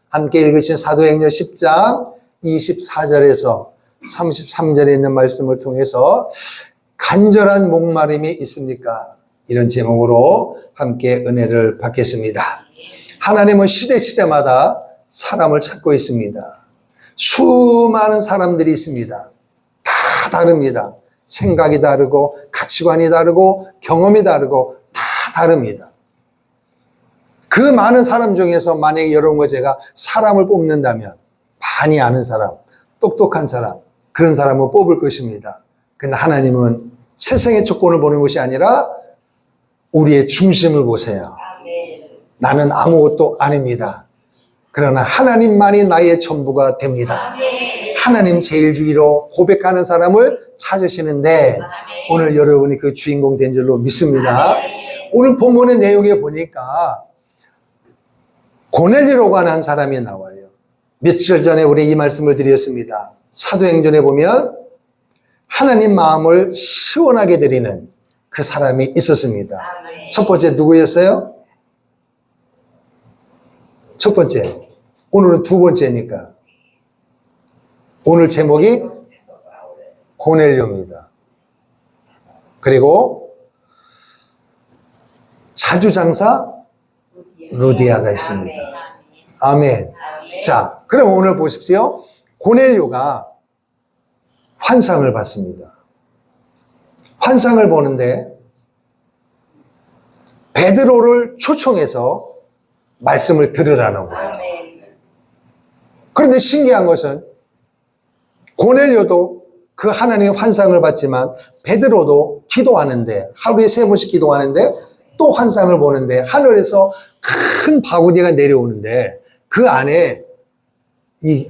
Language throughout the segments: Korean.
함께 읽으신 사도행전 10장 24절에서 33절에 있는 말씀을 통해서 간절한 목마름이 있습니까? 이런 제목으로 함께 은혜를 받겠습니다. 하나님은 시대마다 사람을 찾고 있습니다. 수많은 사람들이 있습니다. 다 다릅니다. 생각이 다르고 가치관이 다르고 경험이 다르고 다 다릅니다. 그 많은 사람 중에서 만약에 여러분과 제가 사람을 뽑는다면 많이 아는 사람, 똑똑한 사람, 그런 사람을 뽑을 것입니다. 근데 하나님은 세상의 조건을 보는 것이 아니라 우리의 중심을 보세요. 나는 아무것도 아닙니다. 그러나 하나님만이 나의 전부가 됩니다. 하나님 제일주의로 고백하는 사람을 찾으시는데 오늘 여러분이 그 주인공 된 줄로 믿습니다. 오늘 본문의 내용에 보니까 고넬료라고 하는 사람이 나와요. 며칠 전에 우리 이 말씀을 드렸습니다. 사도행전에 보면 하나님 마음을 시원하게 드리는 그 사람이 있었습니다. 첫 번째 누구였어요? 첫 번째. 오늘은 두 번째니까. 오늘 제목이 고넬료입니다. 그리고 자주장사 루디아가 있습니다. 아멘. 자, 그럼 오늘 보십시오. 고넬료가 환상을 봤습니다. 환상을 보는데 베드로를 초청해서 말씀을 들으라는 거예요. 그런데 신기한 것은 고넬료도 그 하나님의 환상을 봤지만 베드로도 기도하는데 하루에 3번씩 기도하는데 또 환상을 보는데 하늘에서 큰 바구니가 내려오는데 그 안에 이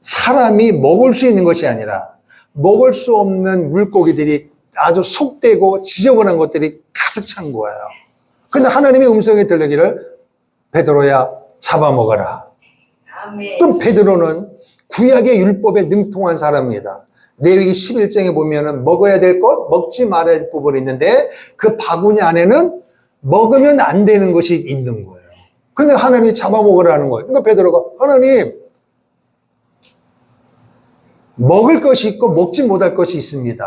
사람이 먹을 수 있는 것이 아니라 먹을 수 없는 물고기들이 아주 속되고 지저분한 것들이 가득 찬 거예요. 근데 하나님의 음성이 들리기를 베드로야 잡아먹어라. 그럼 베드로는 구약의 율법에 능통한 사람입니다. 레위기 11장에 보면은 먹어야 될 것, 먹지 말아야 할 부분이 있는데 그 바구니 안에는 먹으면 안 되는 것이 있는 거예요. 그런데 하나님이 잡아먹으라는 거예요. 그러니까 베드로가 하나님 먹을 것이 있고 먹지 못할 것이 있습니다.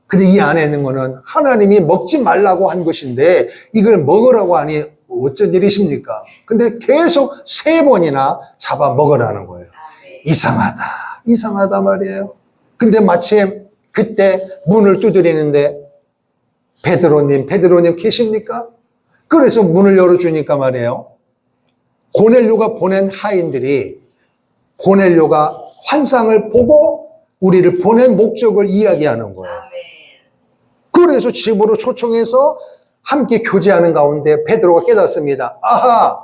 근데 이 안에 있는 거는 하나님이 먹지 말라고 한 것인데 이걸 먹으라고 하니 어쩐 일이십니까? 근데 계속 3번이나 잡아먹으라는 거예요. 이상하다 말이에요. 근데 마침 그때 문을 두드리는데 베드로님 계십니까? 그래서 문을 열어주니까 말이에요. 고넬료가 보낸 하인들이 고넬료가 환상을 보고 우리를 보낸 목적을 이야기하는 거예요. 그래서 집으로 초청해서 함께 교제하는 가운데 베드로가 깨닫습니다. 아하,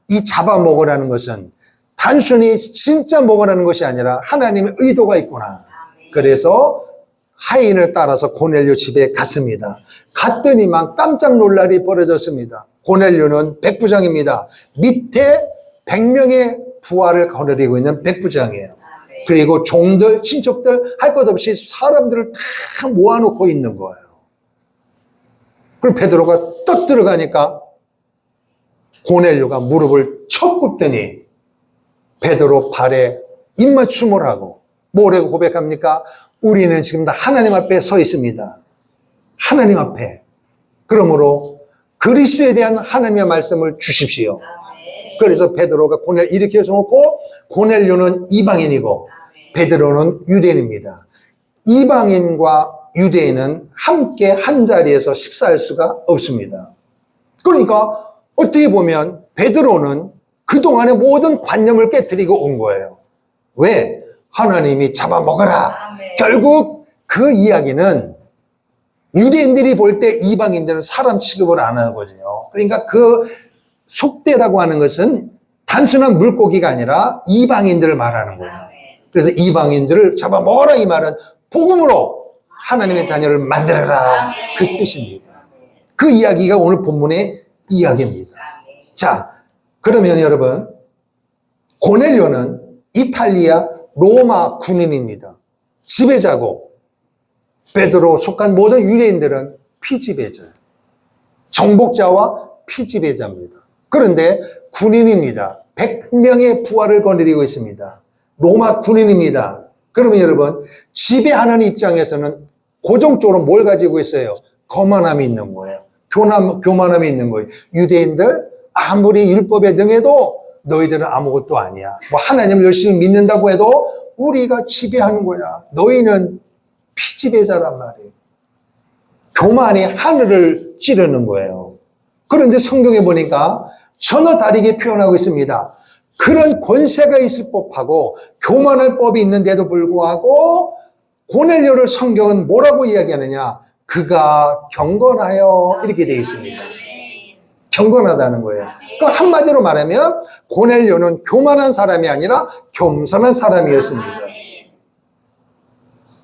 이 잡아먹으라는 것은 단순히 진짜 먹으라는 것이 아니라 하나님의 의도가 있구나. 그래서 하인을 따라서 고넬료 집에 갔습니다. 갔더니만 깜짝 놀랄 일이 벌어졌습니다. 고넬료는 백부장입니다. 밑에 100명의 부하를 거느리고 있는 백부장이에요. 그리고 종들, 친척들 할 것 없이 사람들을 다 모아놓고 있는 거예요. 그리고 베드로가 딱 들어가니까 고넬료가 무릎을 쳐 꿇더니 베드로 발에 입맞춤을 하고 뭐라고 고백합니까? 우리는 지금 다 하나님 앞에 서 있습니다. 하나님 앞에. 그러므로 그리스도에 대한 하나님의 말씀을 주십시오. 그래서 베드로가 고넬 이렇게 해놓고 고넬료는 이방인이고 베드로는 유대인입니다. 이방인과 유대인은 함께 한 자리에서 식사할 수가 없습니다. 그러니까 어떻게 보면 베드로는 그동안의 모든 관념을 깨뜨리고 온 거예요. 왜? 하나님이 잡아먹어라. 결국 그 이야기는 유대인들이 볼 때 이방인들은 사람 취급을 안 하거든요. 그러니까 그 속되다고 하는 것은 단순한 물고기가 아니라 이방인들을 말하는 거예요. 그래서 이방인들을 잡아먹어라 이 말은 복음으로 하나님의 자녀를 만들어라 그 뜻입니다. 그 이야기가 오늘 본문의 이야기입니다. 자, 그러면 여러분 고넬료는 이탈리아 로마 군인입니다. 지배자고 베드로 속한 모든 유대인들은 피지배자예요. 정복자와 피지배자입니다. 그런데 군인입니다. 100명의 부하를 거느리고 있습니다. 로마 군인입니다. 그러면 여러분, 지배하는 입장에서는 고정적으로 뭘 가지고 있어요? 거만함이 있는 거예요. 교만함이 있는 거예요. 유대인들 아무리 율법에 능해도 너희들은 아무것도 아니야. 뭐 하나님을 열심히 믿는다고 해도 우리가 지배하는 거야. 너희는 피지배자란 말이에요. 교만이 하늘을 찌르는 거예요. 그런데 성경에 보니까 전혀 다르게 표현하고 있습니다. 그런 권세가 있을 법하고 교만할 법이 있는데도 불구하고 고넬료를 성경은 뭐라고 이야기하느냐? 그가 경건하여 이렇게 되어 있습니다. 경건하다는 거예요. 그 한마디로 말하면 고넬료는 교만한 사람이 아니라 겸손한 사람이었습니다.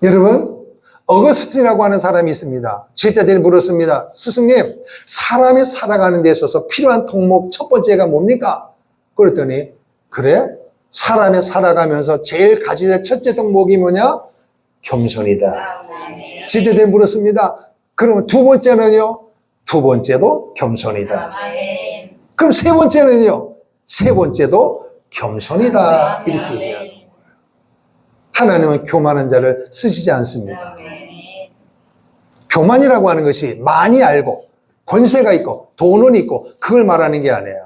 여러분, 어거스틴이라고 하는 사람이 있습니다. 제자들이 물었습니다. 스승님, 사람이 살아가는 데 있어서 필요한 통목 첫 번째가 뭡니까? 그랬더니 그래? 사람이 살아가면서 제일 가져야 될 첫째 덕목이 뭐냐? 겸손이다. 제자들이 물었습니다. 그러면 두 번째는요? 두 번째도 겸손이다. 그럼 세 번째는요? 세 번째도 겸손이다. 이렇게 얘기하는 거예요. 하나님은 교만한 자를 쓰시지 않습니다. 교만이라고 하는 것이 많이 알고 권세가 있고 돈은 있고 그걸 말하는 게 아니에요.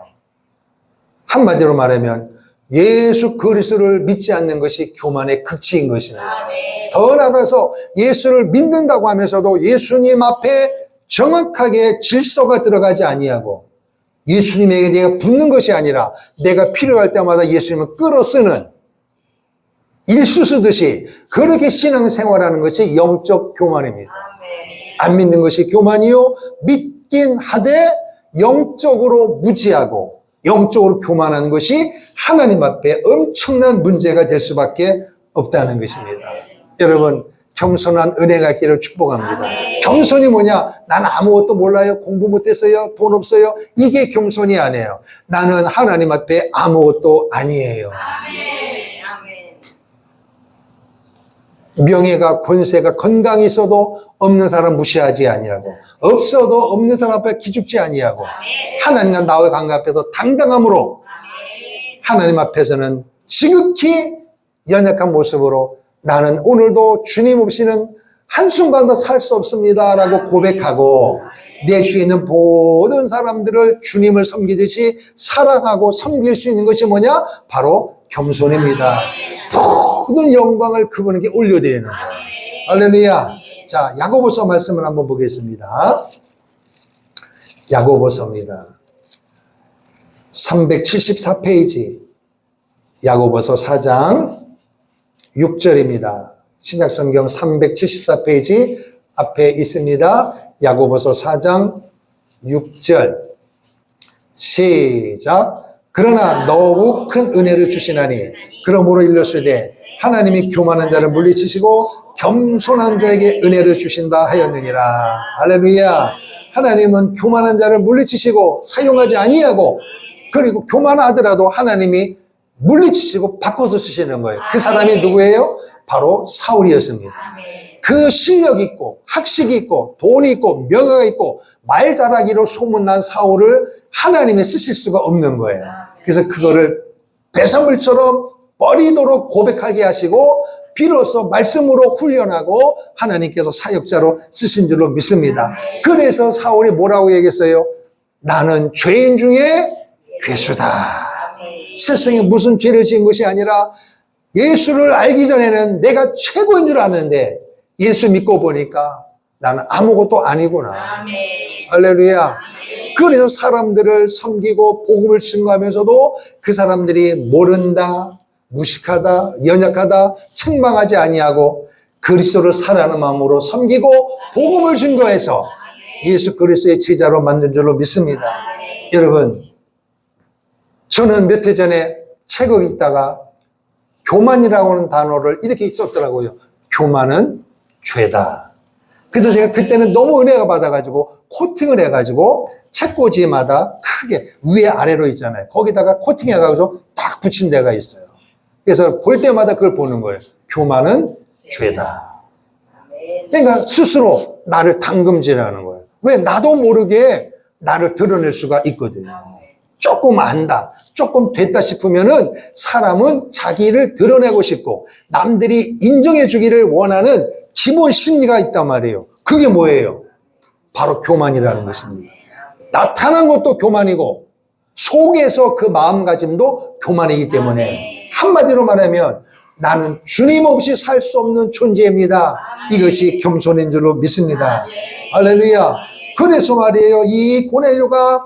한마디로 말하면 예수 그리스도를 믿지 않는 것이 교만의 극치인 것입니다. 더 나아가서 예수를 믿는다고 하면서도 예수님 앞에 정확하게 질서가 들어가지 아니하고 예수님에게 내가 붙는 것이 아니라 내가 필요할 때마다 예수님을 끌어쓰는 일수 쓰듯이 그렇게 신앙생활하는 것이 영적 교만입니다. 안 믿는 것이 교만이요, 믿긴 하되 영적으로 무지하고 영적으로 교만하는 것이 하나님 앞에 엄청난 문제가 될 수밖에 없다는 것입니다. 여러분, 겸손한 은혜가 있기를 축복합니다. 겸손이 뭐냐? 나는 아무것도 몰라요. 공부 못했어요. 돈 없어요. 이게 겸손이 아니에요. 나는 하나님 앞에 아무것도 아니에요. 명예가, 권세가, 건강이 있어도 없는 사람 무시하지 아니하고 없어도 없는 사람 앞에 기죽지 아니하고 하나님과 나의 관계 앞에서 당당함으로 하나님 앞에서는 지극히 연약한 모습으로 나는 오늘도 주님 없이는 한순간도 살 수 없습니다 라고 고백하고 내 주위에 있는 모든 사람들을 주님을 섬기듯이 사랑하고 섬길 수 있는 것이 뭐냐? 바로 겸손입니다. 모든 영광을 그분에게 올려드리는 거예요. 할렐루야. 자, 야고보서 말씀을 한번 보겠습니다. 야고보서입니다. 374페이지 야고보서 4장 6절입니다. 신약성경 374페이지 앞에 있습니다. 야고보서 4장 6절 시작. 그러나 더욱 큰 은혜를 주시나니 그러므로 일렀으되 하나님이 교만한 자를 물리치시고 겸손한 자에게 은혜를 주신다 하였느니라. 할렐루야. 하나님은 교만한 자를 물리치시고 사용하지 아니하고 그리고 교만하더라도 하나님이 물리치시고 바꿔서 쓰시는 거예요. 그 사람이 누구예요? 바로 사울이었습니다. 그 실력 있고 학식이 있고 돈이 있고 명예가 있고 말 잘하기로 소문난 사울을 하나님이 쓰실 수가 없는 거예요. 그래서 그거를 배설물처럼 버리도록 고백하게 하시고 비로소 말씀으로 훈련하고 하나님께서 사역자로 쓰신 줄로 믿습니다. 그래서 사울이 뭐라고 얘기했어요? 나는 죄인 중에 괴수다. 세상에 무슨 죄를 지은 것이 아니라 예수를 알기 전에는 내가 최고인 줄 아는데 예수 믿고 보니까 나는 아무것도 아니구나. 할렐루야. 그래서 사람들을 섬기고 복음을 증거하면서도 그 사람들이 모른다, 무식하다, 연약하다, 책망하지 아니하고 그리스도를 사랑하는 마음으로 섬기고 복음을 증거해서 예수 그리스도의 제자로 만든 줄로 믿습니다. 여러분, 저는 몇 해 전에 책을 읽다가 교만이라고 하는 단어를 이렇게 썼더라고요. 교만은 죄다. 그래서 제가 그때는 너무 은혜가 받아가지고 코팅을 해가지고 책꽂이마다 크게 위에 아래로 있잖아요. 거기다가 코팅해가지고 딱 붙인 데가 있어요. 그래서 볼 때마다 그걸 보는 거예요. 교만은 죄다. 그러니까 스스로 나를 담금질하는 거예요. 왜? 나도 모르게 나를 드러낼 수가 있거든요. 조금 안다, 조금 됐다 싶으면은 사람은 자기를 드러내고 싶고 남들이 인정해 주기를 원하는 기본 심리가 있단 말이에요. 그게 뭐예요? 바로 교만이라는 것입니다. 나타난 것도 교만이고 속에서 그 마음가짐도 교만이기 때문에 한마디로 말하면 나는 주님 없이 살 수 없는 존재입니다. 이것이 겸손인 줄로 믿습니다. 할렐루야. 그래서 말이에요. 이 고넬료가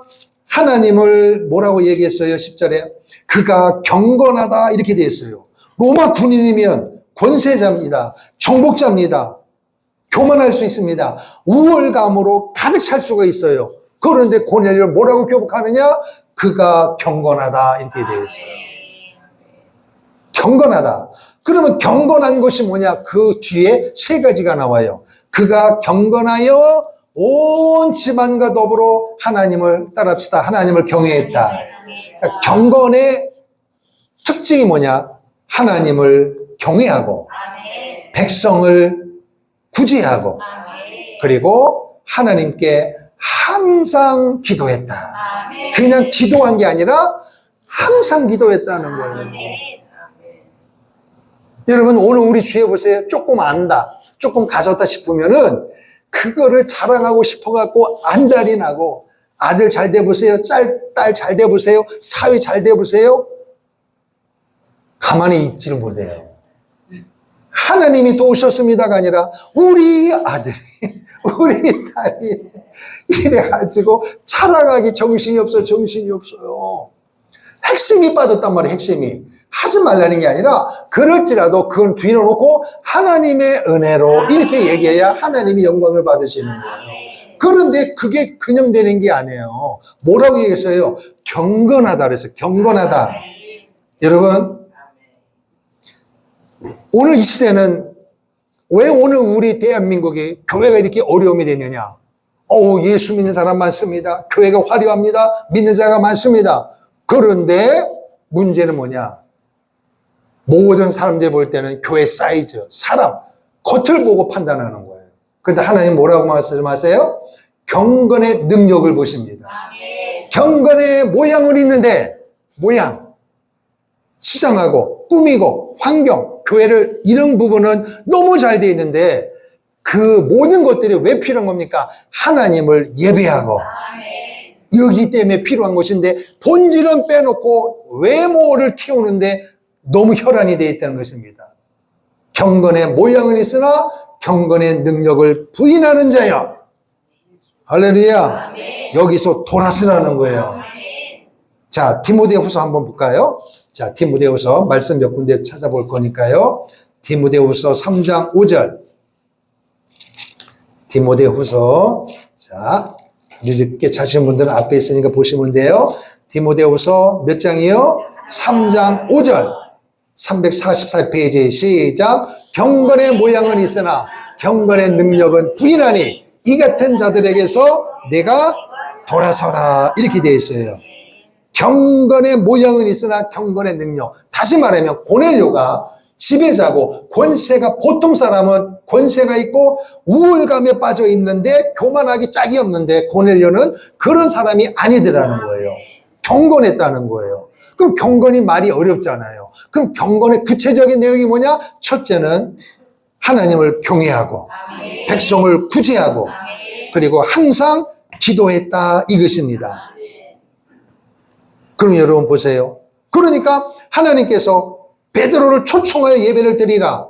하나님을 뭐라고 얘기했어요? 10절에 그가 경건하다 이렇게 되어 있어요. 로마 군인이면 권세자입니다. 정복자입니다. 교만할 수 있습니다. 우월감으로 가득 찰 수가 있어요. 그런데 고넬료를 뭐라고 교복하느냐? 그가 경건하다 이렇게 되어 있어요. 경건하다. 그러면 경건한 것이 뭐냐? 그 뒤에 세 가지가 나와요. 그가 경건하여 온 집안과 더불어 하나님을 따릅시다. 하나님을 경외했다. 그러니까 경건의 특징이 뭐냐? 하나님을 경외하고 백성을 구제하고 그리고 하나님께 항상 기도했다. 그냥 기도한 게 아니라 항상 기도했다는 거예요. 여러분 오늘 우리 주위에 보세요. 조금 안다, 조금 가졌다 싶으면은 그거를 자랑하고 싶어갖고 안달이 나고 아들 잘 돼보세요, 딸 잘 돼보세요, 사위 잘 돼보세요. 가만히 있지를 못해요. 하나님이 도우셨습니다가 아니라 우리 아들이 우리 딸이 이래가지고 자랑하기 정신이 없어요. 핵심이 빠졌단 말이에요. 핵심이. 하지 말라는 게 아니라 그럴지라도 그건 뒤로 놓고 하나님의 은혜로 이렇게 얘기해야 하나님이 영광을 받으시는 거예요. 그런데 그게 그냥 되는 게 아니에요. 뭐라고 얘기했어요? 경건하다 그랬어요. 경건하다. 여러분 오늘 이 시대는 왜 오늘 우리 대한민국이 교회가 이렇게 어려움이 되느냐? 예수 믿는 사람 많습니다. 교회가 화려합니다. 믿는 자가 많습니다. 그런데 문제는 뭐냐? 모든 사람들이 볼 때는 교회 사이즈, 사람, 겉을 보고 판단하는 거예요. 그런데 하나님 뭐라고 말씀하세요? 경건의 능력을 보십니다. 경건의 모양은 있는데 모양, 치장하고 꾸미고 환경, 교회를 이런 부분은 너무 잘 돼 있는데 그 모든 것들이 왜 필요한 겁니까? 하나님을 예배하고 여기 때문에 필요한 것인데 본질은 빼놓고 외모를 키우는데 너무 혈안이 되어 있다는 것입니다. 경건의 모양은 있으나 경건의 능력을 부인하는 자여. 할렐루야. 여기서 돌아서라는 거예요. 자, 디모데후서 한번 볼까요? 자, 디모데후서 말씀 몇 군데 찾아볼 거니까요. 디모데후서 3장 5절. 디모데후서, 자, 늦게 찾으신 분들은 앞에 있으니까 보시면 돼요. 디모데후서 몇 장이요? 3장 5절. 344페이지 시작. 경건의 모양은 있으나 경건의 능력은 부인하니 이 같은 자들에게서 내가 돌아서라. 이렇게 되어 있어요. 경건의 모양은 있으나 경건의 능력. 다시 말하면 고넬료가 지배자고 권세가 보통 사람은 권세가 있고 우월감에 빠져 있는데 교만하기 짝이 없는데 고넬료는 그런 사람이 아니더라는 거예요. 경건했다는 거예요. 그럼 경건이 말이 어렵잖아요. 그럼 경건의 구체적인 내용이 뭐냐? 첫째는 하나님을 경외하고 백성을 구제하고 그리고 항상 기도했다 이것입니다. 그럼 여러분 보세요. 그러니까 하나님께서 베드로를 초청하여 예배를 드리라.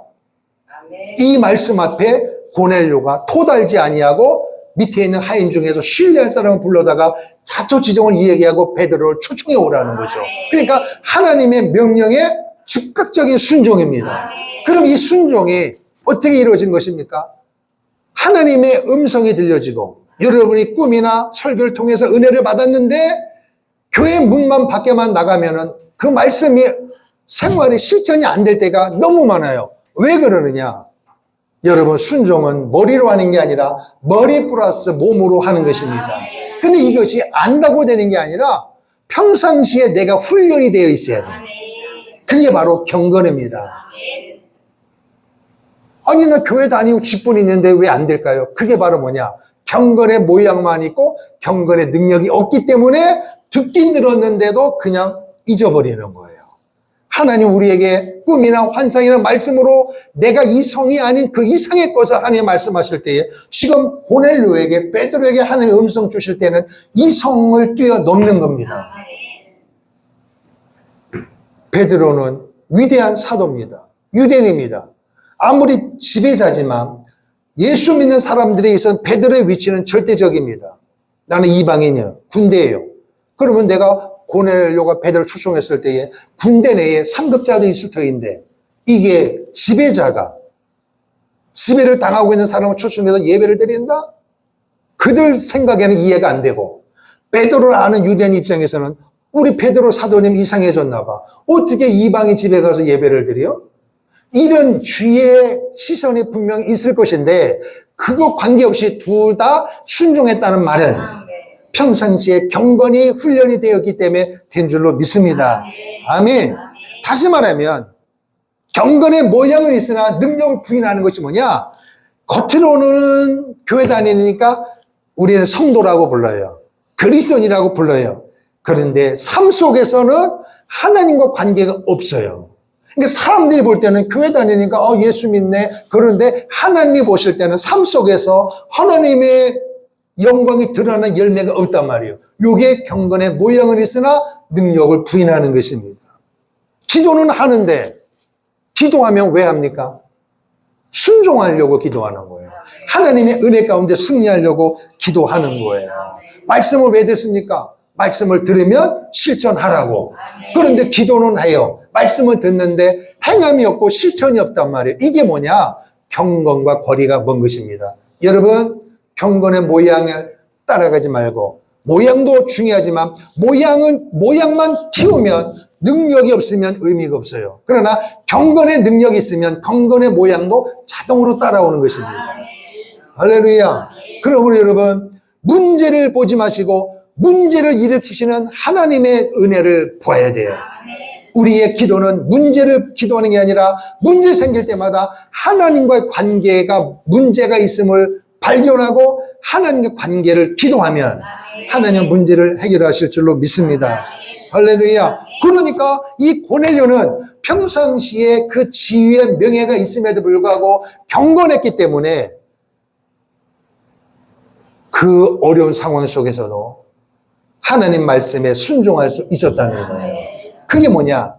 이 말씀 앞에 고넬료가 토달지 아니하고 밑에 있는 하인 중에서 신뢰할 사람을 불러다가 자초지종을 이야기하고 베드로를 초청해 오라는 거죠. 그러니까 하나님의 명령에 즉각적인 순종입니다. 그럼 이 순종이 어떻게 이루어진 것입니까? 하나님의 음성이 들려지고 여러분이 꿈이나 설교를 통해서 은혜를 받았는데 교회 문만 밖에만 나가면은 그 말씀이 생활이 실천이 안 될 때가 너무 많아요. 왜 그러느냐? 여러분 순종은 머리로 하는 게 아니라 머리 플러스 몸으로 하는 것입니다. 근데 이것이 안다고 되는 게 아니라 평상시에 내가 훈련이 되어 있어야 돼요. 그게 바로 경건입니다. 아니 나 교회 다니고 직분 있는데 왜 안 될까요? 그게 바로 뭐냐? 경건의 모양만 있고 경건의 능력이 없기 때문에 듣긴 들었는데도 그냥 잊어버리는 거예요. 하나님 우리에게 꿈이나 환상이나 말씀으로 내가 이 성이 아닌 그 이상의 것을 하나님 말씀하실 때에 지금 고넬료에게 베드로에게 하나님의 음성 주실 때는 이 성을 뛰어넘는 겁니다. 베드로는 위대한 사도입니다. 유대인입니다. 아무리 지배자지만 예수 믿는 사람들에 있어서 베드로의 위치는 절대적입니다. 나는 이방인이에요. 군대예요. 그러면 내가 고넬료가 베드로를 초청했을 때에 군대 내에 상급자도 있을 터인데 이게 지배자가 지배를 당하고 있는 사람을 초청해서 예배를 드린다? 그들 생각에는 이해가 안 되고 베드로를 아는 유대인 입장에서는 우리 베드로 사도님 이상해졌나 봐. 어떻게 이방인 집에 가서 예배를 드려? 이런 주의 시선이 분명히 있을 것인데 그거 관계없이 둘 다 순종했다는 말은 평상시에 경건이 훈련이 되었기 때문에 된 줄로 믿습니다. 아멘. 다시 말하면 경건의 모양은 있으나 능력을 부인하는 것이 뭐냐? 겉으로는 교회 다니니까 우리는 성도라고 불러요. 그리스도인이라고 불러요. 그런데 삶 속에서는 하나님과 관계가 없어요. 그러니까 사람들이 볼 때는 교회 다니니까 예수 믿네. 그런데 하나님이 보실 때는 삶 속에서 하나님의 영광이 드러나는 열매가 없단 말이에요. 이게 경건의 모양은 있으나 능력을 부인하는 것입니다. 기도는 하는데 기도하면 왜 합니까? 순종하려고 기도하는 거예요. 하나님의 은혜 가운데 승리하려고 기도하는 거예요. 말씀을 왜 듣습니까? 말씀을 들으면 실천하라고. 그런데 기도는 해요. 말씀을 듣는데 행함이 없고 실천이 없단 말이에요. 이게 뭐냐? 경건과 거리가 먼 것입니다. 여러분, 경건의 모양을 따라가지 말고 모양도 중요하지만 모양만 키우면 능력이 없으면 의미가 없어요. 그러나 경건의 능력이 있으면 경건의 모양도 자동으로 따라오는 것입니다. 할렐루야. 그러므로 여러분 문제를 보지 마시고 문제를 일으키시는 하나님의 은혜를 보아야 돼요. 우리의 기도는 문제를 기도하는 게 아니라 문제 생길 때마다 하나님과의 관계가 문제가 있음을 발견하고 하나님과 관계를 기도하면 하나님 문제를 해결하실 줄로 믿습니다. 할렐루야. 그러니까 이 고넬료는 평상시에 그 지위의 명예가 있음에도 불구하고 경건했기 때문에 그 어려운 상황 속에서도 하나님 말씀에 순종할 수 있었다는 거예요. 그게 뭐냐?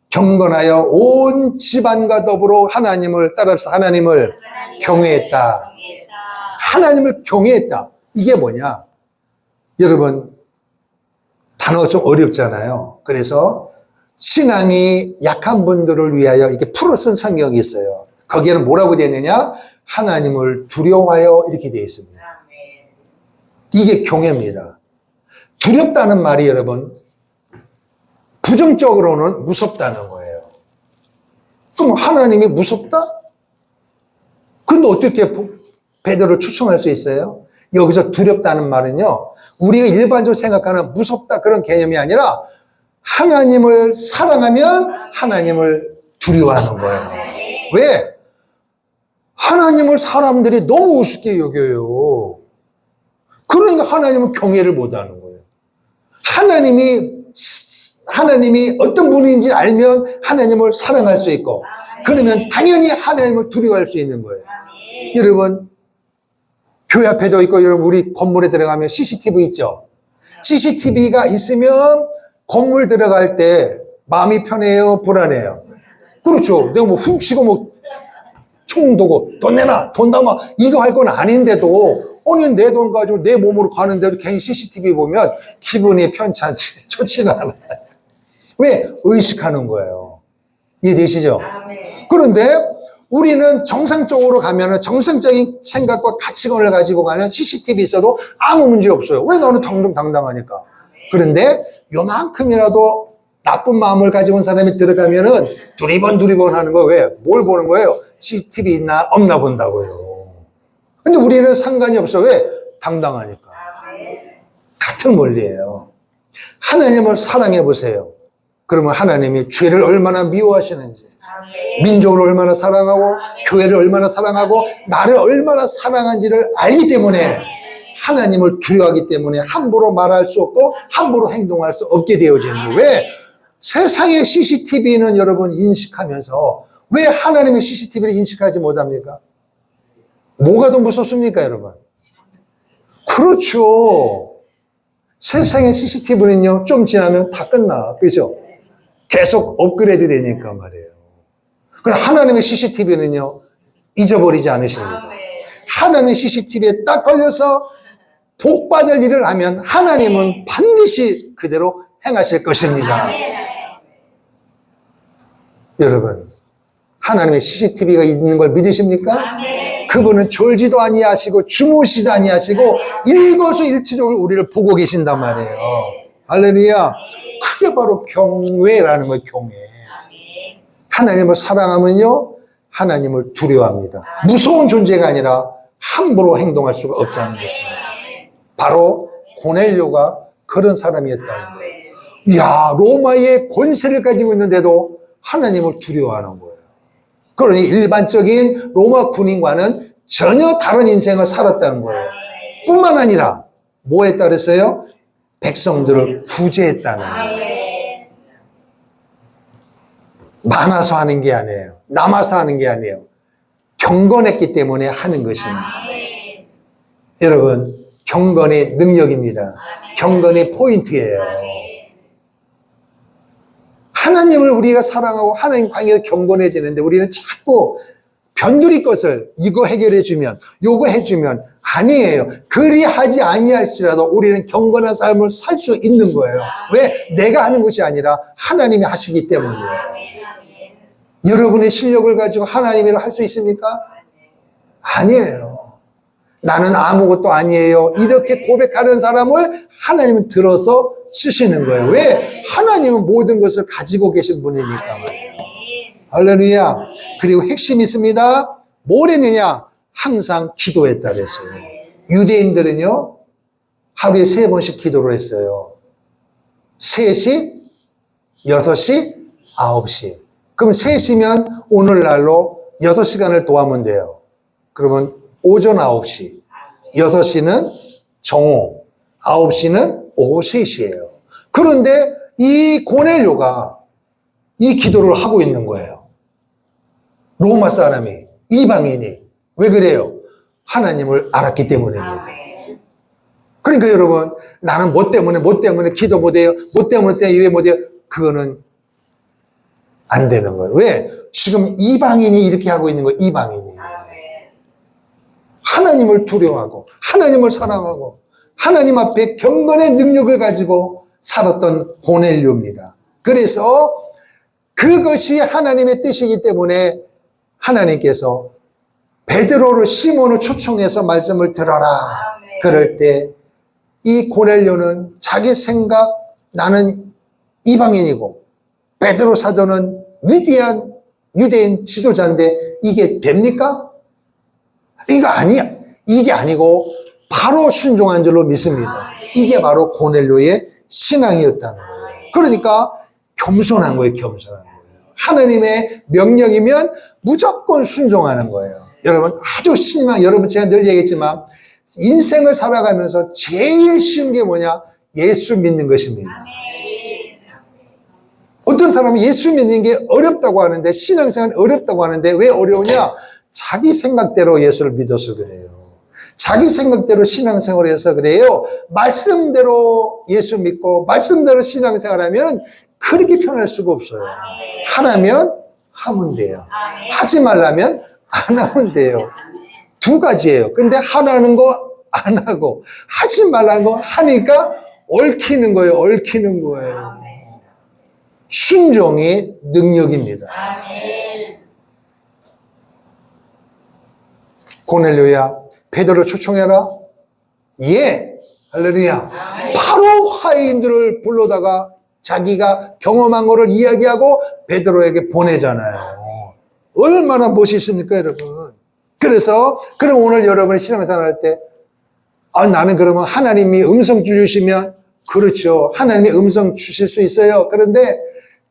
경건하여 온 집안과 더불어 하나님을 따라서 하나님을 경외했다. 하나님을 경외했다. 이게 뭐냐? 여러분, 단어가 좀 어렵잖아요. 그래서 신앙이 약한 분들을 위하여 이렇게 풀어 쓴 성경이 있어요. 거기에는 뭐라고 되어 있느냐? 하나님을 두려워하여 이렇게 되어 있습니다. 이게 경외입니다. 두렵다는 말이 여러분, 부정적으로는 무섭다는 거예요. 그럼 하나님이 무섭다? 근데 어떻게 베드로를 추천할 수 있어요? 여기서 두렵다는 말은요, 우리가 일반적으로 생각하는 무섭다 그런 개념이 아니라 하나님을 사랑하면 하나님을 두려워하는 거예요. 왜? 하나님을 사람들이 너무 우습게 여겨요. 그러니까 하나님은 경외를 못하는 거예요. 하나님이 어떤 분인지 알면 하나님을 사랑할 수 있고, 그러면 당연히 하나님을 두려워할 수 있는 거예요. 여러분, 교회 앞에도 있고, 여러분, 우리 건물에 들어가면 CCTV 있죠? CCTV가 있으면 건물 들어갈 때 마음이 편해요? 불안해요? 그렇죠. 내가 뭐 훔치고 총 도고 돈 내놔, 돈 담아, 이거 할 건 아닌데도, 아니, 내 돈 가지고 내 몸으로 가는데도 괜히 CCTV 보면 기분이 편찮지, 좋지가 않아요. 왜? 의식하는 거예요. 이해되시죠? 그런데 우리는 정상적으로 가면은 정상적인 생각과 가치관을 가지고 가면 CCTV 있어도 아무 문제 없어요. 왜? 나는 당당하니까. 그런데 요만큼이라도 나쁜 마음을 가지고 온 사람이 들어가면은 두리번 하는 거. 왜? 뭘 보는 거예요? CCTV 있나 없나 본다고요. 근데 우리는 상관이 없어. 왜? 당당하니까. 같은 원리예요. 하나님을 사랑해 보세요. 그러면 하나님이 죄를 얼마나 미워하시는지, 민족을 얼마나 사랑하고, 교회를 얼마나 사랑하고, 나를 얼마나 사랑한지를 알기 때문에 하나님을 두려워하기 때문에 함부로 말할 수 없고 함부로 행동할 수 없게 되어지는 거예요. 왜? 세상의 CCTV는 여러분 인식하면서 왜 하나님의 CCTV를 인식하지 못합니까? 뭐가 더 무섭습니까, 여러분? 그렇죠. 세상의 CCTV는요, 좀 지나면 다 끝나. 그죠? 계속 업그레이드 되니까 말이에요. 그럼 하나님의 CCTV는요, 잊어버리지 않으십니다. 하나님의 CCTV에 딱 걸려서 복 받을 일을 하면 하나님은 반드시 그대로 행하실 것입니다. 여러분, 하나님의 CCTV가 있는 걸 믿으십니까? 그분은 졸지도 아니하시고 주무시도 아니하시고 일거수일투족을 우리를 보고 계신단 말이에요. 할렐루야. 그게 바로 경외라는 거예요. 경외. 하나님을 사랑하면요, 하나님을 두려워합니다. 무서운 존재가 아니라 함부로 행동할 수가 없다는 것입니다. 바로 고넬료가 그런 사람이었다는 거예요. 이야, 로마의 권세를 가지고 있는데도 하나님을 두려워하는 거예요. 그러니 일반적인 로마 군인과는 전혀 다른 인생을 살았다는 거예요. 뿐만 아니라 뭐에 따라서요? 백성들을 구제했다는 거예요. 많아서 하는 게 아니에요. 남아서 하는 게 아니에요. 경건했기 때문에 하는 것입니다. 여러분, 경건의 능력입니다. 경건의 포인트예요. 하나님을 우리가 사랑하고 하나님 관계가 경건해지는데 우리는 자꾸 변두리 것을 이거 해결해주면 요거 해주면 아니에요. 그리하지 아니할지라도 우리는 경건한 삶을 살 수 있는 거예요. 왜? 내가 하는 것이 아니라 하나님이 하시기 때문이에요. 여러분의 실력을 가지고 하나님의 일을 할 수 있습니까? 아니에요. 나는 아무것도 아니에요. 이렇게 고백하는 사람을 하나님은 들어서 쓰시는 거예요. 왜? 하나님은 모든 것을 가지고 계신 분이니까 말이에요. 할렐루야. 그리고 핵심이 있습니다. 뭘 했느냐? 항상 기도했다 그랬어요. 유대인들은요, 하루에 3번씩 기도를 했어요. 3시, 6시, 9시. 그럼 3시면 오늘날로 6시간을 도하면 돼요. 그러면 오전 9시, 6시는 정오, 9시는 오후 3시예요. 그런데 이 고넬료가 이 기도를 하고 있는 거예요. 로마 사람이, 이방인이. 왜 그래요? 하나님을 알았기 때문입니다. 그러니까 여러분, 나는 뭐 때문에 기도 못해요? 뭐 때문에 왜 못해요? 그거는 안 되는 거예요. 왜? 지금 이방인이 이렇게 하고 있는 거예요. 이방인이. 하나님을 두려워하고 하나님을 사랑하고 하나님 앞에 경건의 능력을 가지고 살았던 고넬료입니다. 그래서 그것이 하나님의 뜻이기 때문에 하나님께서 베드로를 시몬을 초청해서 말씀을 들어라. 그럴 때 이 고넬료는 자기 생각, 나는 이방인이고 베드로 사도는 위대한 유대인 지도자인데 이게 됩니까? 이거 아니야. 이게 아니고 바로 순종한 줄로 믿습니다. 이게 바로 고넬료의 신앙이었다는 거예요. 그러니까 겸손한 거예요. 겸손한 거예요. 하나님의 명령이면 무조건 순종하는 거예요. 여러분, 아주 신앙, 여러분 제가 늘 얘기했지만 인생을 살아가면서 제일 쉬운 게 뭐냐? 예수 믿는 것입니다. 어떤 사람은 예수 믿는 게 어렵다고 하는데, 신앙생활 어렵다고 하는데 왜 어려우냐? 자기 생각대로 예수를 믿어서 그래요. 자기 생각대로 신앙생활을 해서 그래요. 말씀대로 예수 믿고 말씀대로 신앙생활하면 그렇게 편할 수가 없어요. 하라면 하면 돼요. 하지 말라면 안 하면 돼요. 두 가지예요. 근데 하라는 거 안 하고 하지 말라는 거 하니까 얽히는 거예요. 얽히는 거예요. 순종이 능력입니다. 고넬료야, 베드로를 초청해라. 예, 할렐루야. 바로 하인들을 불러다가 자기가 경험한 거를 이야기하고 베드로에게 보내잖아요. 얼마나 멋있습니까, 여러분? 그래서 그럼 오늘 여러분이 신앙생활 할 때 나는 그러면 하나님이 음성 주시면 그렇죠. 하나님이 음성 주실 수 있어요. 그런데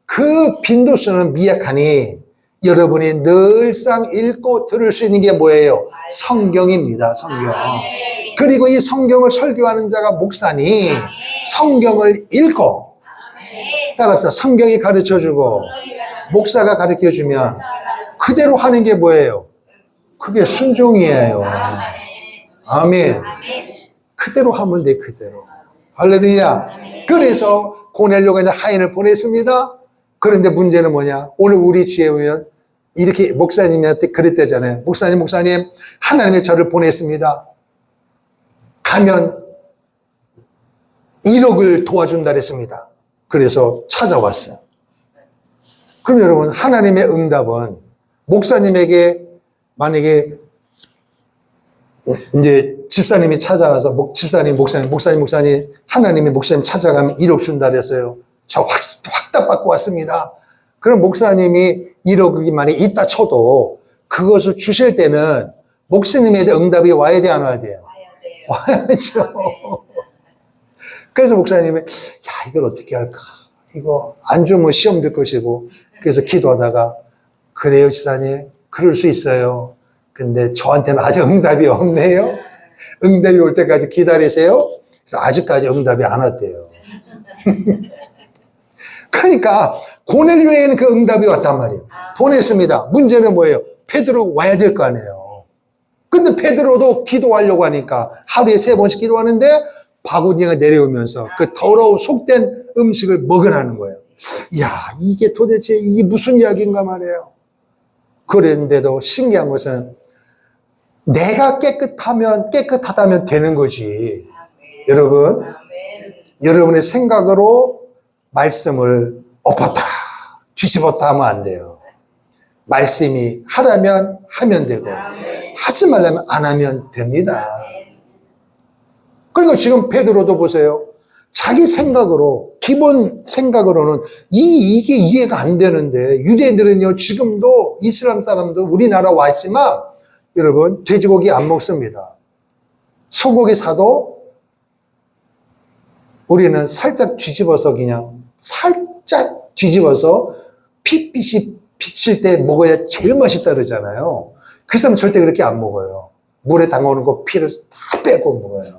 그 빈도수는 미약하니 여러분이 늘상 읽고 들을 수 있는 게 뭐예요? 성경입니다. 성경. 그리고 이 성경을 설교하는 자가 목사니 성경을 읽고, 따라합시다. 성경이 가르쳐주고 목사가 가르쳐주면 그대로 하는 게 뭐예요? 그게 순종이에요. 아멘. 그대로 하면 돼, 그대로. 할렐루야. 그래서 고넬료가 이제 하인을 보냈습니다. 그런데 문제는 뭐냐? 오늘 우리 주에 보면 이렇게 목사님한테 그랬대잖아요. 목사님, 하나님이 저를 보냈습니다. 가면 1억을 도와준다 그랬습니다. 그래서 찾아왔어요. 그럼 여러분, 하나님의 응답은 목사님에게 만약에 이제 집사님이 찾아가서 목사님, 하나님이 목사님 찾아가면 1억 준다 그랬어요. 저 확답받고 왔습니다. 그럼 목사님이 1억이 만약에 있다 쳐도 그것을 주실 때는 목사님에 대한 응답이 와야 돼, 안 와야 돼요? 와야죠. 그래서 목사님이, 이걸 어떻게 할까? 이거 안 주면 시험 들 것이고. 그래서 기도하다가, 그래요, 지사님. 그럴 수 있어요. 근데 저한테는 아직 응답이 없네요. 응답이 올 때까지 기다리세요. 그래서 아직까지 응답이 안 왔대요. 그러니까 고넬료에는 그 응답이 왔단 말이에요. 보냈습니다. 문제는 뭐예요? 베드로 와야 될 거 아니에요. 근데 베드로도 기도하려고 하니까 하루에 3번씩 기도하는데 바구니가 내려오면서 그 더러운 속된 음식을 먹으라는 거예요. 이야, 이게 도대체 이게 무슨 이야기인가 말이에요. 그랬는데도 신기한 것은 내가 깨끗하다면 되는 거지. 여러분, 여러분의 생각으로 말씀을 엎었다, 뒤집었다 하면 안 돼요. 말씀이 하라면 하면 되고, 하지 말라면 안 하면 됩니다. 그러니까 지금 베드로도 보세요. 자기 생각으로, 기본 생각으로는 이게 이해가 안 되는데, 유대인들은요, 지금도 이슬람 사람도 우리나라 와 있지만, 여러분, 돼지고기 안 먹습니다. 소고기 사도 우리는 살짝 뒤집어서 그냥 살짝 뒤집어서 핏빛이 비칠 때 먹어야 제일 맛있다 그러잖아요. 그 사람은 절대 그렇게 안 먹어요. 물에 담가오는 거 피를 다 빼고 먹어요.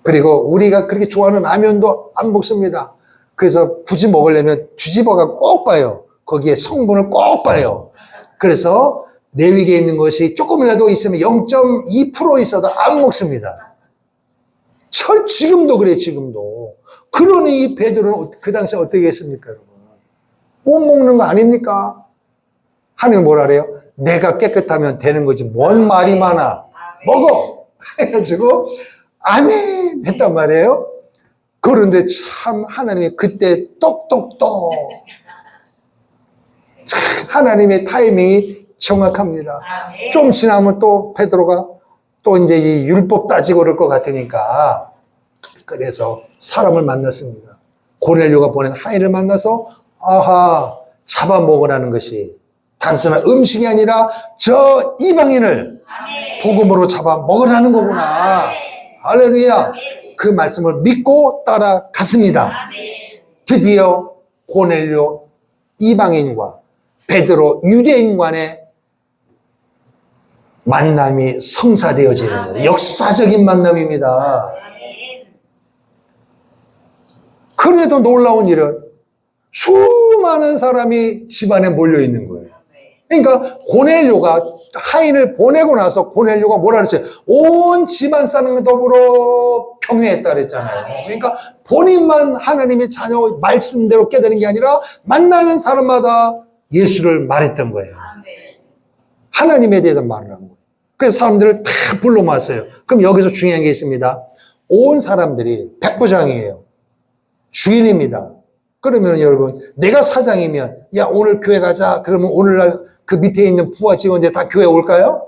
그리고 우리가 그렇게 좋아하는 라면도 안 먹습니다. 그래서 굳이 먹으려면 뒤집어가 꼭 봐요. 거기에 성분을 꼭 봐요. 그래서 내위기에 있는 것이 조금이라도 있으면 0.2% 있어도 안 먹습니다. 지금도 그래요, 지금도. 그러니 이 베드로는 그 당시에 어떻게 했습니까, 여러분? 못 먹는 거 아닙니까? 하나님 뭐라 그래요? 내가 깨끗하면 되는 거지. 뭔 말이 많아. 먹어! 해가지고, 아멘! 했단 말이에요. 그런데 참 하나님이 그때 똑똑똑. 참 하나님의 타이밍이 정확합니다. 좀 지나면 또 베드로가 또 이제 이 율법 따지고 그럴 것 같으니까 그래서 사람을 만났습니다. 고넬료가 보낸 하인을 만나서 아하, 잡아먹으라는 것이 단순한 음식이 아니라 저 이방인을 복음으로 잡아먹으라는 거구나. 할렐루야. 그 말씀을 믿고 따라갔습니다. 드디어 고넬료 이방인과 베드로 유대인 간의 만남이 성사되어지는 거예요. 역사적인 만남입니다. 그래도 놀라운 일은 수많은 사람이 집안에 몰려 있는 거예요. 그러니까 고넬료가 하인을 보내고 나서 고넬료가 뭐라 그랬어요? 온 집안 사람과 더불어 평회했다 그랬잖아요. 그러니까 본인만 하나님의 자녀 말씀대로 깨닫는 게 아니라 만나는 사람마다 예수를 말했던 거예요. 하나님에 대해서 말을 한 거예요. 그래서 사람들을 다 불러 모았어요. 그럼 여기서 중요한 게 있습니다. 온 사람들이 백부장이에요. 주인입니다. 그러면 여러분, 내가 사장이면, 야, 오늘 교회 가자. 그러면 오늘날 그 밑에 있는 부하 직원들 다 교회 올까요?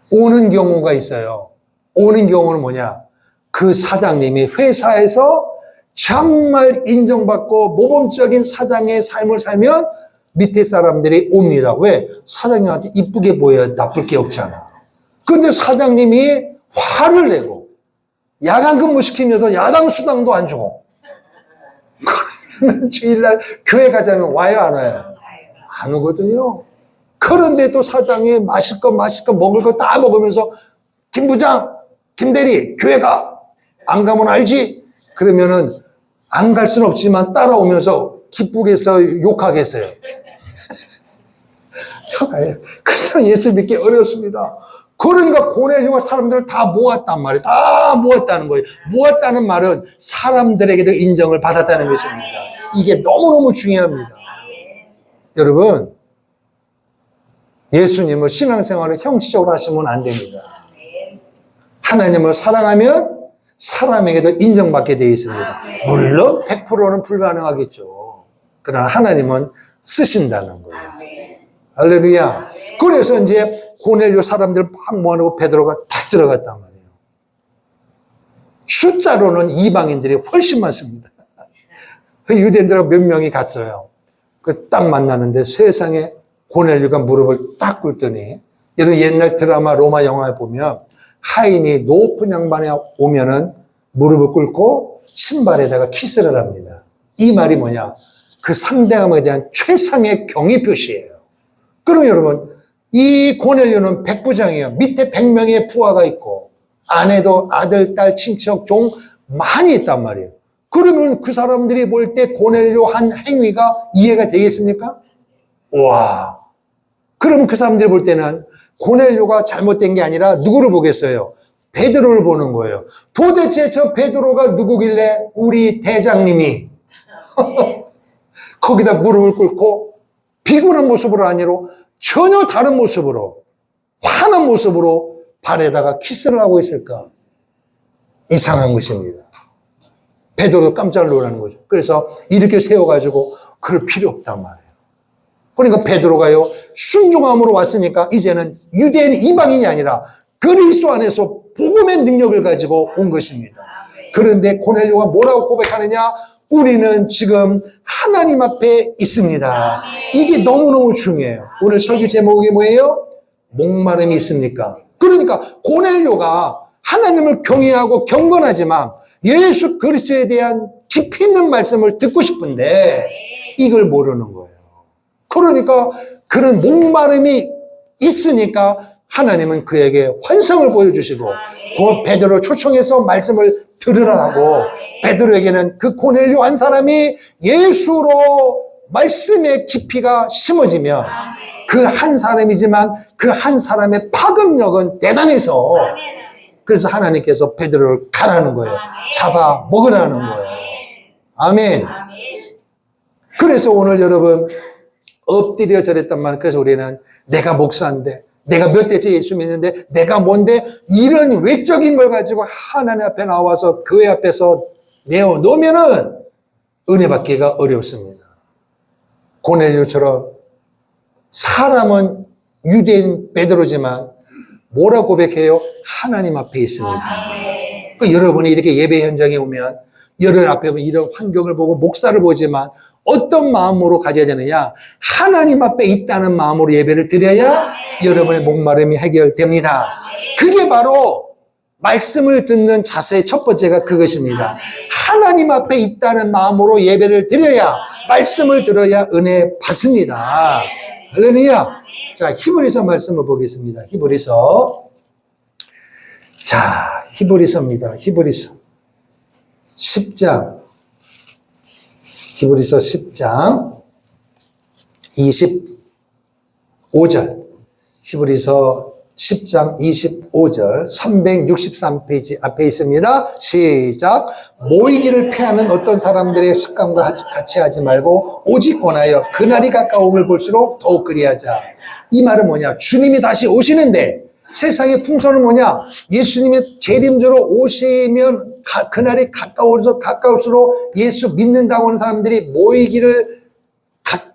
오는 경우가 있어요. 오는 경우는 뭐냐? 그 사장님이 회사에서 정말 인정받고 모범적인 사장의 삶을 살면 밑에 사람들이 옵니다. 왜? 사장님한테 이쁘게 보여야 나쁠 게 없잖아. 근데 사장님이 화를 내고 야간 근무시키면서 야당 수당도 안 주고 그러면 주일날 교회 가자면 와요, 안 와요? 안 오거든요. 그런데 또 사장이 마실 거 먹을 거 다 먹으면서 김 부장, 김 대리, 교회 가. 안 가면 알지? 그러면은 안 갈 수는 없지만 따라오면서 기쁘겠어, 욕하겠어요. 그 사람 예수 믿기 어렵습니다. 그러니까 고넬료가 사람들을 다 모았단 말이에요. 다 모았다는 거예요. 모았다는 말은 사람들에게도 인정을 받았다는 것입니다. 이게 너무너무 중요합니다. 여러분, 예수님을 신앙생활을 형식적으로 하시면 안 됩니다. 하나님을 사랑하면 사람에게도 인정받게 되어 있습니다. 물론 100%는 불가능하겠죠. 그러나 하나님은 쓰신다는 거예요. 할렐루야. 그래서 이제 고넬료 사람들 막 모아놓고 베드로가 탁 들어갔단 말이에요. 숫자로는 이방인들이 훨씬 많습니다. 유대인들하고 몇 명이 갔어요. 딱 만나는데 세상에 고넬료가 무릎을 딱 꿇더니, 이런 옛날 드라마 로마 영화에 보면 하인이 높은 양반에 오면은 무릎을 꿇고 신발에다가 키스를 합니다. 이 말이 뭐냐? 그 상대방에 대한 최상의 경의 표시예요. 그럼 여러분, 이 고넬료는 백부장이에요. 밑에 100명의 부하가 있고 아내도 아들, 딸, 친척, 종 많이 있단 말이에요. 그러면 그 사람들이 볼 때 고넬료 한 행위가 이해가 되겠습니까? 와. 그럼 그 사람들이 볼 때는 고넬료가 잘못된 게 아니라 누구를 보겠어요? 베드로를 보는 거예요. 도대체 저 베드로가 누구길래 우리 대장님이 거기다 무릎을 꿇고 비굴한 모습으로 아니라 전혀 다른 모습으로, 환한 모습으로 발에다가 키스를 하고 있을까? 이상한 것입니다. 베드로도 깜짝 놀라는 거죠. 그래서 이렇게 세워가지고 그럴 필요 없단 말이에요. 그러니까 베드로가요, 순종함으로 왔으니까 이제는 유대인 이방인이 아니라 그리스도 안에서 복음의 능력을 가지고 온 것입니다. 그런데 고넬료가 뭐라고 고백하느냐? 우리는 지금 하나님 앞에 있습니다. 이게 너무너무 중요해요. 오늘 설교 제목이 뭐예요? 목마름이 있습니까? 그러니까 고넬료가 하나님을 경외하고 경건하지만 예수 그리스도에 대한 깊이 있는 말씀을 듣고 싶은데 이걸 모르는 거예요. 그러니까 그런 목마름이 있으니까 하나님은 그에게 환상을 보여주시고 그 베드로를 초청해서 말씀을 들으라 하고, 베드로에게는 그 고넬료 한 사람이 예수로 말씀의 깊이가 심어지면 그 한 사람이지만 그 한 사람의 파급력은 대단해서, 그래서 하나님께서 베드로를 가라는 거예요. 잡아 먹으라는 거예요. 아멘. 그래서 오늘 여러분 엎드려 절했단 말이에요. 그래서 우리는 내가 목사인데, 내가 몇 대째 예수 믿는데, 내가 뭔데, 이런 외적인 걸 가지고 하나님 앞에 나와서 교회 앞에서 내어놓으면은 은혜 받기가 어렵습니다. 고넬료처럼 사람은 유대인 베드로지만 뭐라고 고백해요? 하나님 앞에 있습니다. 여러분이 이렇게 예배 현장에 오면 여러분 앞에 이런 환경을 보고 목사를 보지만 어떤 마음으로 가져야 되느냐? 하나님 앞에 있다는 마음으로 예배를 드려야 여러분의 목마름이 해결됩니다. 그게 바로 말씀을 듣는 자세의 첫 번째가 그것입니다. 하나님 앞에 있다는 마음으로 예배를 드려야, 말씀을 들어야 은혜 받습니다. 할렐루야. 자, 히브리서 말씀을 보겠습니다. 히브리서. 자, 히브리서입니다. 히브리서 10장. 히브리서 10장 25절. 히브리서 10장 25절 363페이지 앞에 있습니다. 시작. 모이기를 피하는 어떤 사람들의 습관과 같이 하지 말고 오직 권하여 그날이 가까움을 볼수록 더욱 그리하자. 이 말은 뭐냐? 주님이 다시 오시는데 세상의 풍선은 뭐냐? 예수님의 재림으로 오시면 그날이 가까울수록 예수 믿는다고 하는 사람들이 모이기를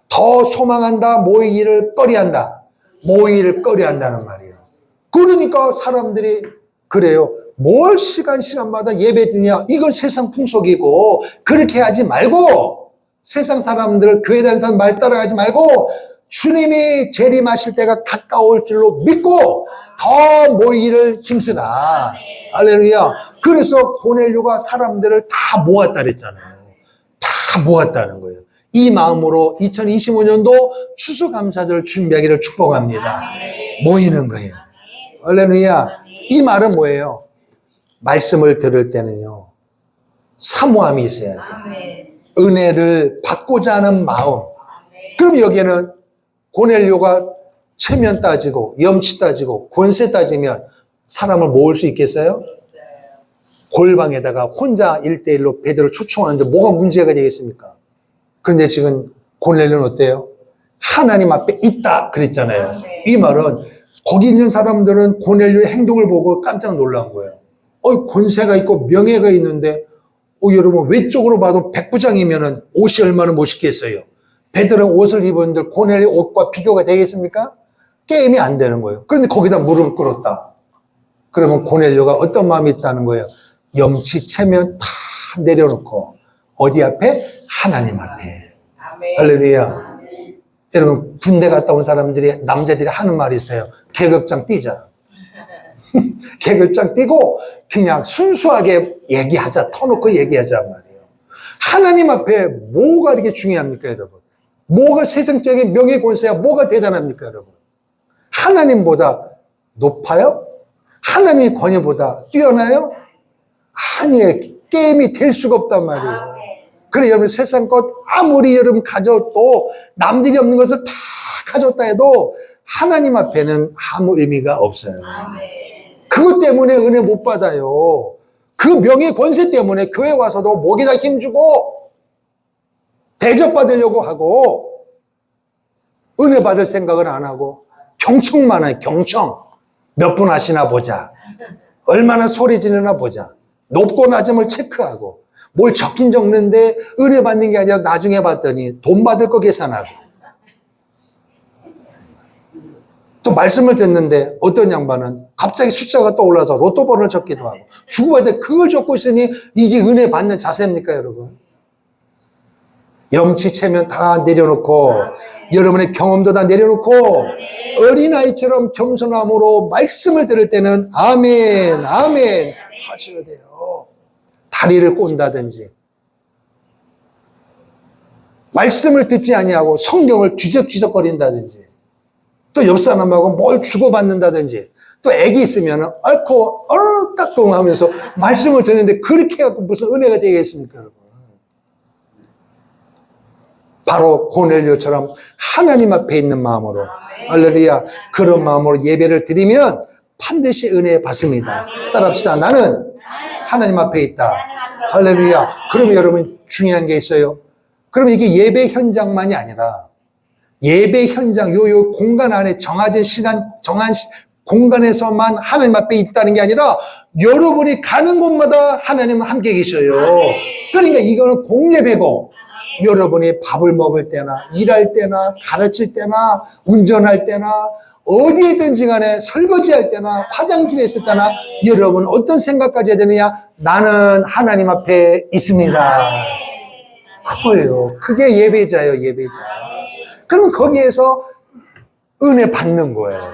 더 소망한다, 모이기를 꺼려한다. 모이기를 꺼려한다는 말이에요. 그러니까 사람들이 그래요. 뭘 시간마다 예배 드냐? 이건 세상 풍속이고, 그렇게 하지 말고, 세상 사람들, 교회 다니는 사람 말 따라가지 말고, 주님이 재림하실 때가 가까울 줄로 믿고, 더 모이기를 힘쓰라. 할렐루야. 그래서 고넬료가 사람들을 다 모았다 그랬잖아요. 다 모았다는 거예요. 이 마음으로 2025년도 추수감사절 준비하기를 축복합니다. 모이는 거예요. 할렐루야. 이 말은 뭐예요? 말씀을 들을 때는요, 사모함이 있어야 돼요. 은혜를 받고자 하는 마음. 그럼 여기에는 고넬료가 체면 따지고 염치 따지고 권세 따지면 사람을 모을 수 있겠어요? 골방에다가 혼자 1대1로 베드로를 초청하는데 뭐가 문제가 되겠습니까? 그런데 지금 고넬료는 어때요? 하나님 앞에 있다 그랬잖아요. 이 말은 거기 있는 사람들은 고넬료의 행동을 보고 깜짝 놀란 거예요. 권세가 있고 명예가 있는데 여러분 외적으로 봐도 백부장이면 옷이 얼마나 멋있겠어요. 베드로는 옷을 입었는데 고넬료 옷과 비교가 되겠습니까? 게임이 안 되는 거예요. 그런데 거기다 무릎을 꿇었다. 그러면 고넬료가 어떤 마음이 있다는 거예요? 염치 체면 다 내려놓고 어디 앞에? 하나님 앞에. 할렐루야. 여러분 군대 갔다 온 사람들이 남자들이 하는 말이 있어요. 계급장 뛰자. 계급장 뛰고 그냥 순수하게 얘기하자. 터놓고 얘기하자 말이에요. 하나님 앞에 뭐가 이렇게 중요합니까 여러분? 뭐가 세상적인 명예 권세야 뭐가 대단합니까 여러분? 하나님보다 높아요? 하나님의 권위보다 뛰어나요? 아니에요. 게임이 될 수가 없단 말이에요. 그래 여러분 세상 것 아무리 여러분 가져도 남들이 없는 것을 다 가졌다 해도 하나님 앞에는 아무 의미가 없어요. 그것 때문에 은혜 못 받아요. 그 명예 권세 때문에 교회 와서도 목에다 힘주고 대접받으려고 하고 은혜 받을 생각을 안 하고 경청만 해요. 경청. 몇 분 하시나 보자. 얼마나 소리 지르나 보자. 높고 낮음을 체크하고 뭘 적긴 적는데 은혜 받는 게 아니라 나중에 봤더니 돈 받을 거 계산하고 또 말씀을 듣는데 어떤 양반은 갑자기 숫자가 떠올라서 로또 번호를 적기도 하고 주고받을 그걸 적고 있으니 이게 은혜 받는 자세입니까 여러분? 염치 체면 다 내려놓고 여러분의 경험도 다 내려놓고 어린아이처럼 겸손함으로 말씀을 들을 때는 아멘 아멘 하셔야 돼요. 다리를 꼰다든지 말씀을 듣지 아니하고 성경을 뒤적뒤적거린다든지 또 옆 사람하고 뭘 주고받는다든지 또 애기 있으면 앓고 얼깍꿍 하면서 말씀을 듣는데 그렇게 해갖고 무슨 은혜가 되겠습니까 여러분? 바로 고넬료처럼 하나님 앞에 있는 마음으로 할렐루야 그런 마음으로 예배를 드리면 반드시 은혜 받습니다. 따라합시다. 나는 하나님 앞에 있다. 할렐루야. 그러면 여러분 중요한 게 있어요. 그러면 이게 예배 현장만이 아니라 예배 현장 요 공간 안에 정해진 시간 정한 공간에서만 하나님 앞에 있다는 게 아니라 여러분이 가는 곳마다 하나님은 함께 계셔요. 그러니까 이거는 공예배고 여러분이 밥을 먹을 때나 일할 때나 가르칠 때나 운전할 때나 어디에든지 간에 설거지할 때나 화장실에 있을 때나 여러분 어떤 생각까지 해야 되느냐? 나는 하나님 앞에 있습니다. 그거예요. 그게 예배자예요. 예배자. 그럼 거기에서 은혜 받는 거예요.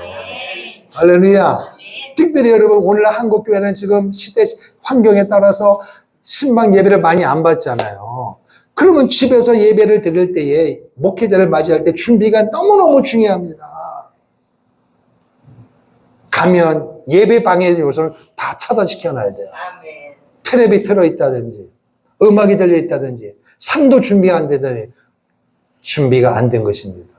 할렐루야. 특별히 여러분 오늘 한국교회는 지금 시대 환경에 따라서 신방 예배를 많이 안 받잖아요. 그러면 집에서 예배를 드릴 때에 목회자를 맞이할 때 준비가 너무너무 중요합니다. 가면 예배 방해 요소를 다 차단시켜놔야 돼요. 텔레비 틀어있다든지 음악이 들려있다든지 상도 준비가 안 되더니 준비가 안 된 것입니다.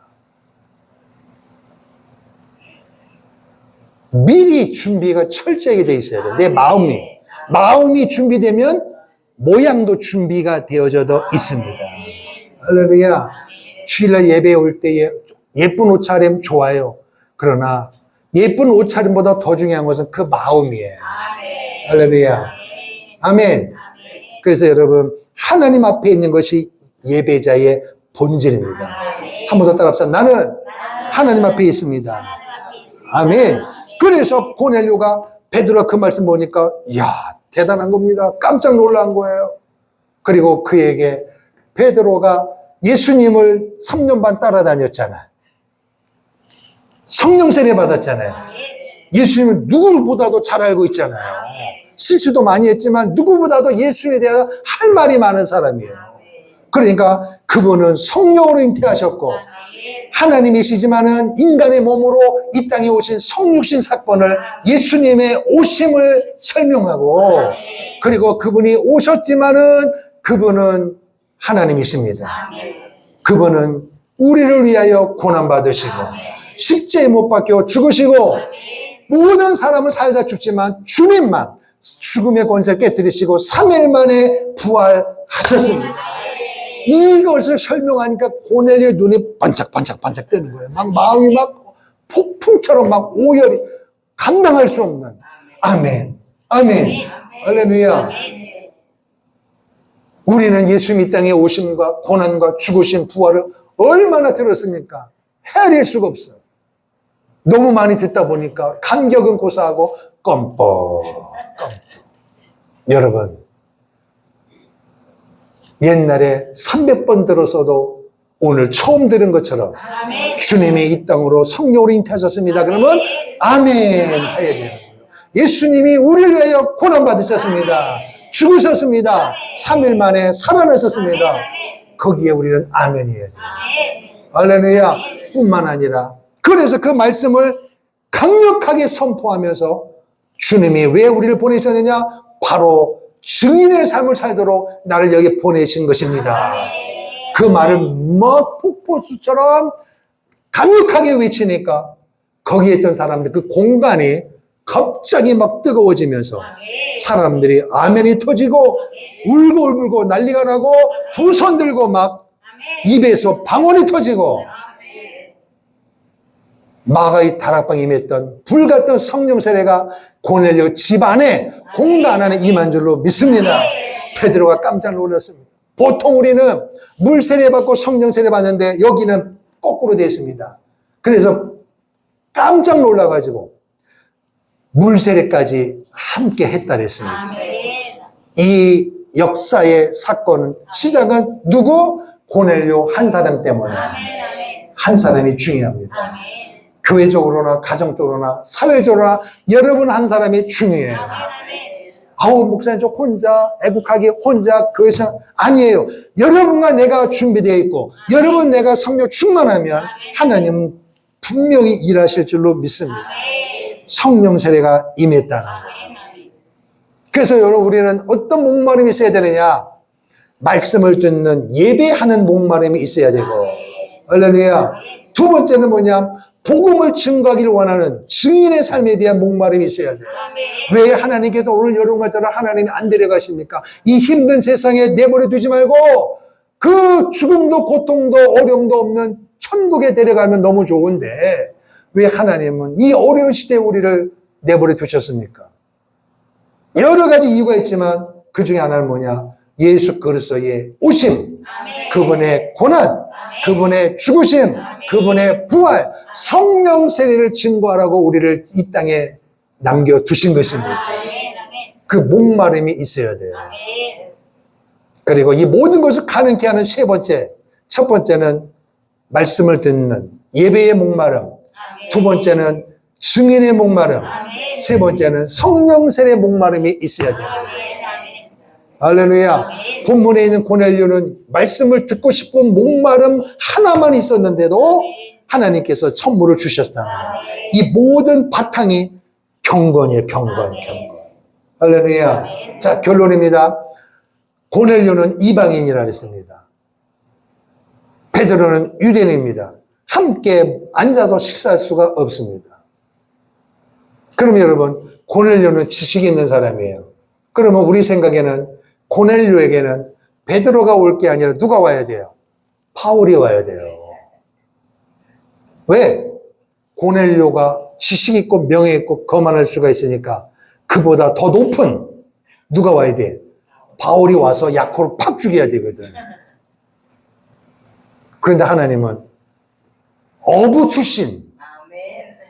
미리 준비가 철저하게 돼 있어야 돼요. 내 마음이 준비되면 모양도 준비가 되어져 있습니다. 할렐루야. 주일날 예배에 올 때에 예쁜 옷차림 좋아요. 그러나 예쁜 옷차림보다 더 중요한 것은 그 마음이에요. 할렐루야. 아멘. 그래서 여러분 하나님 앞에 있는 것이 예배자의 본질입니다. 한 번 더 따라합시다. 나는 하나님 앞에 있습니다. 아멘. 그래서 고넬료가 베드로가 그 말씀 보니까 이야 대단한 겁니다. 깜짝 놀란 거예요. 그리고 그에게 베드로가 예수님을 3년 반 따라다녔잖아요. 성령 세례 받았잖아요. 예수님은 누구보다도 잘 알고 있잖아요. 실수도 많이 했지만 누구보다도 예수에 대해 할 말이 많은 사람이에요. 그러니까 그분은 성령으로 잉태하셨고 하나님이시지만은 인간의 몸으로 이 땅에 오신 성육신 사건을 예수님의 오심을 설명하고, 그리고 그분이 오셨지만은 그분은 하나님이십니다. 그분은 우리를 위하여 고난받으시고 십자가에 못 박혀 죽으시고 모든 사람을 살다 죽지만 주님만 죽음의 권세를 깨뜨리시고 3일 만에 부활하셨습니다. 이것을 설명하니까 고넬료의 눈이 반짝반짝반짝 뜨는 거예요. 막 마음이 막 폭풍처럼 막 오열이 감당할 수 없는. 아멘. 아멘. 할렐루야. 우리는 예수님 이 땅에 오심과 고난과 죽으심, 부활을 얼마나 들었습니까? 헤아릴 수가 없어요. 너무 많이 듣다 보니까 감격은 고사하고 껌뻑. 여러분, 옛날에 300번 들었어도 오늘 처음 들은 것처럼 주님이 이 땅으로 성령으로 잉태하셨습니다. 그러면 아멘 해야 되는 거예요. 예수님이 우리를 위하여 고난받으셨습니다. 죽으셨습니다. 3일 만에 살아나셨습니다. 거기에 우리는 아멘 해야 돼요. 할렐루야. 뿐만 아니라 그래서 그 말씀을 강력하게 선포하면서 주님이 왜 우리를 보내셨느냐? 바로 증인의 삶을 살도록 나를 여기 보내신 것입니다. 그 말을 막 폭포수처럼 강력하게 외치니까 거기에 있던 사람들, 그 공간이 갑자기 막 뜨거워지면서 사람들이 아멘이 터지고 울고 난리가 나고 두 손 들고 막 입에서 방언이 터지고 마가의 다락방에 임했던 불같은 성령 세례가 고넬료 집안에 공간 안에 임한 줄로 믿습니다. 베드로가 깜짝 놀랐습니다. 보통 우리는 물 세례 받고 성령 세례 받는데 여기는 거꾸로 되어 있습니다. 그래서 깜짝 놀라가지고 물 세례까지 함께 했다 그랬습니다. 이 역사의 사건은 시작은 누구? 고넬료 한 사람 때문에. 한 사람이 중요합니다. 교회적으로나 가정적으로나 사회적으로나 여러분 한 사람이 중요해요. 아우 목사님 저 혼자 애국하게 혼자 교회에서 아니에요. 여러분과 내가 준비되어 있고 여러분 내가 성령 충만하면 하나님은 분명히 일하실 줄로 믿습니다. 성령 세례가 임했다는 거예요. 그래서 여러분 우리는 어떤 목마름이 있어야 되느냐? 말씀을 듣는 예배하는 목마름이 있어야 되고, 할렐루야. 두 번째는 뭐냐? 복음을 증거하기를 원하는 증인의 삶에 대한 목마름이 있어야 돼요. 왜 하나님께서 오늘 여러분들을 하나님이 안 데려가십니까? 이 힘든 세상에 내버려 두지 말고 그 죽음도 고통도 어려움도 없는 천국에 데려가면 너무 좋은데 왜 하나님은 이 어려운 시대에 우리를 내버려 두셨습니까? 여러 가지 이유가 있지만 그 중에 하나는 뭐냐? 예수 그리스도의 오심, 그분의 고난, 그분의 죽으심, 그분의 부활, 성령 세례를 증거하라고 우리를 이 땅에 남겨두신 것입니다. 그 목마름이 있어야 돼요. 그리고 이 모든 것을 가능케 하는 세 번째, 첫 번째는 말씀을 듣는 예배의 목마름, 두 번째는 증인의 목마름, 세 번째는 성령 세례의 목마름이 있어야 돼요. 할렐루야. 본문에 있는 고넬료는 말씀을 듣고 싶은 목마름 하나만 있었는데도 하나님께서 선물을 주셨다는 거예요. 이 모든 바탕이 경건이에요. 경건. 할렐루야. 자, 결론입니다. 고넬료는 이방인이라 했습니다. 베드로는 유대인입니다. 함께 앉아서 식사할 수가 없습니다. 그럼 여러분, 고넬료는 지식이 있는 사람이에요. 그러면 우리 생각에는 고넬료에게는 베드로가 올 게 아니라 누가 와야 돼요? 바울이 와야 돼요. 왜? 고넬료가 지식 있고 명예 있고 거만할 수가 있으니까 그보다 더 높은 누가 와야 돼? 바울이 와서 야코를 팍 죽여야 되거든. 그런데 하나님은 어부 출신,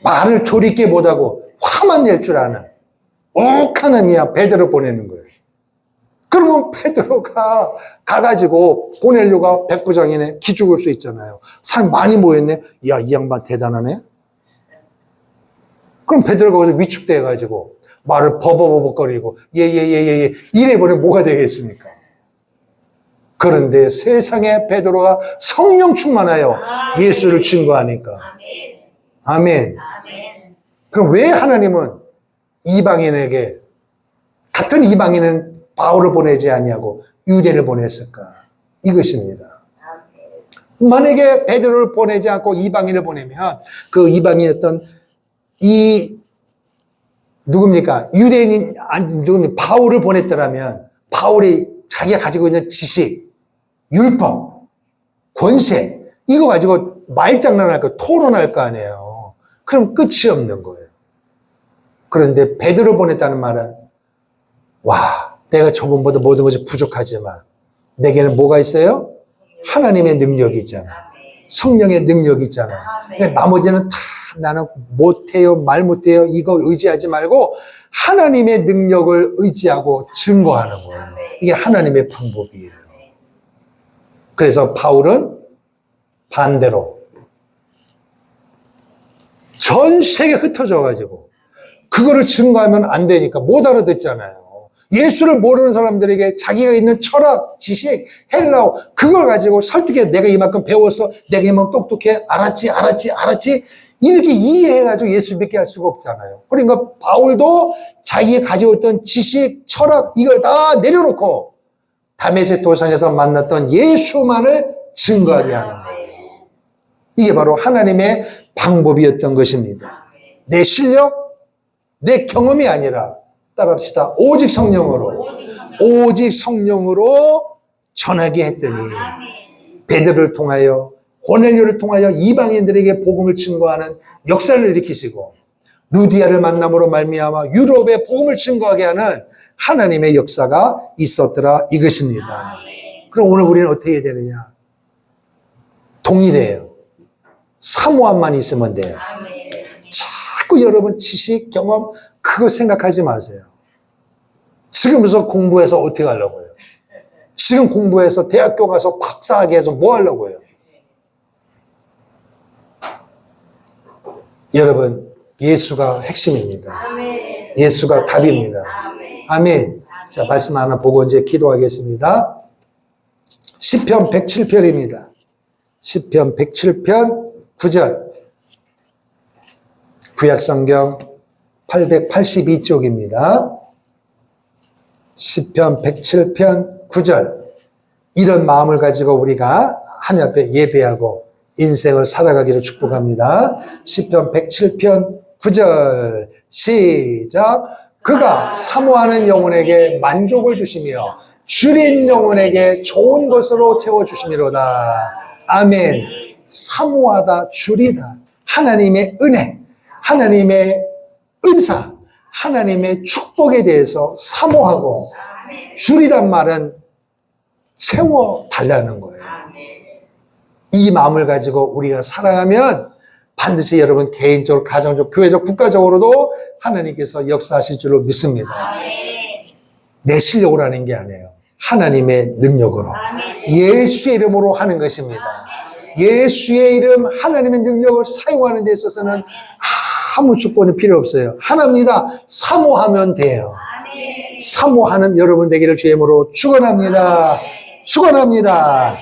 말을 조리 있게 못하고 화만 낼 줄 아는 욱하는 이야 베드로 보내는 거예요. 그러면 베드로가 가가지고 고넬료가 백부장이네 기죽을 수 있잖아요. 사람 많이 모였네. 야, 이 양반 대단하네. 그럼 베드로가 거기서 위축돼가지고 말을 버벅버벅거리고 예예예예 이래 버리면 뭐가 되겠습니까? 그런데 세상에 베드로가 성령 충만하여 예수를 증거하니까. 아멘. 그럼 왜 하나님은 이방인에게, 같은 이방인은 바울을 보내지 아니하고 유대를 보냈을까? 이것입니다. 만약에 베드로를 보내지 않고 이방인을 보내면 그 이방인이었던 누굽니까? 유대인인, 누굽니까? 바울을 보냈더라면 바울이 자기가 가지고 있는 지식, 율법, 권세, 이거 가지고 말장난할 거, 토론할 거 아니에요. 그럼 끝이 없는 거예요. 그런데 베드로를 보냈다는 말은, 와, 내가 저분보다 모든 것이 부족하지만 내게는 뭐가 있어요? 하나님의 능력이 있잖아. 성령의 능력이 있잖아. 그러니까 나머지는 다 나는 못해요, 말 못해요, 이거 의지하지 말고 하나님의 능력을 의지하고 증거하는 거예요. 이게 하나님의 방법이에요. 그래서 바울은 반대로 전 세계에 흩어져가지고 그거를 증거하면 안 되니까 못 알아듣잖아요. 예수를 모르는 사람들에게 자기가 있는 철학, 지식, 헬라어 그걸 가지고 설득해. 내가 이만큼 배웠어, 내가 이만큼 똑똑해, 알았지 이렇게 이해해가지고 예수 믿게 할 수가 없잖아요. 그러니까 바울도 자기가 가지고 있던 지식, 철학 이걸 다 내려놓고 다메섹 도상에서 만났던 예수만을 증거하게 하는 거예요. 이게 바로 하나님의 방법이었던 것입니다. 내 실력, 내 경험이 아니라 따라합시다. 오직 성령으로 전하게 했더니 베드로를 통하여, 고넬료를 통하여 이방인들에게 복음을 증거하는 역사를 일으키시고 루디아를 만남으로 말미암아 유럽에 복음을 증거하게 하는 하나님의 역사가 있었더라 이것입니다. 그럼 오늘 우리는 어떻게 해야 되느냐? 동일해요. 사모함만 있으면 돼요. 자꾸 여러분 지식, 경험 그거 생각하지 마세요. 지금부터 공부해서 어떻게 하려고요? 지금 공부해서 대학교 가서 박사하게 해서 뭐 하려고요? 여러분, 예수가 핵심입니다. 예수가 답입니다. 아멘. 자, 말씀 하나 보고 이제 기도하겠습니다. 시편 107편입니다. 시편 107편 9절. 구약성경 882쪽입니다. 시편 107편 9절. 이런 마음을 가지고 우리가 하나님 앞에 예배하고 인생을 살아가기를 축복합니다. 시편 107편 9절 시작. 그가 사모하는 영혼에게 만족을 주시며 줄인 영혼에게 좋은 것으로 채워주심이로다. 아멘. 사모하다, 줄이다. 하나님의 은혜, 하나님의 은사, 하나님의 축복에 대해서 사모하고 줄이란 말은 채워달라는 거예요. 이 마음을 가지고 우리가 살아가면 반드시 여러분 개인적으로, 가정적, 교회적, 국가적으로도 하나님께서 역사하실 줄로 믿습니다. 내 실력으로 하는 게 아니에요. 하나님의 능력으로. 예수의 이름으로 하는 것입니다. 예수의 이름, 하나님의 능력을 사용하는 데 있어서는 아무 조건이 필요 없어요. 하나입니다. 사모하면 돼요. 사모하는 여러분 되기를 주의 이름으로 축원합니다. 축원합니다.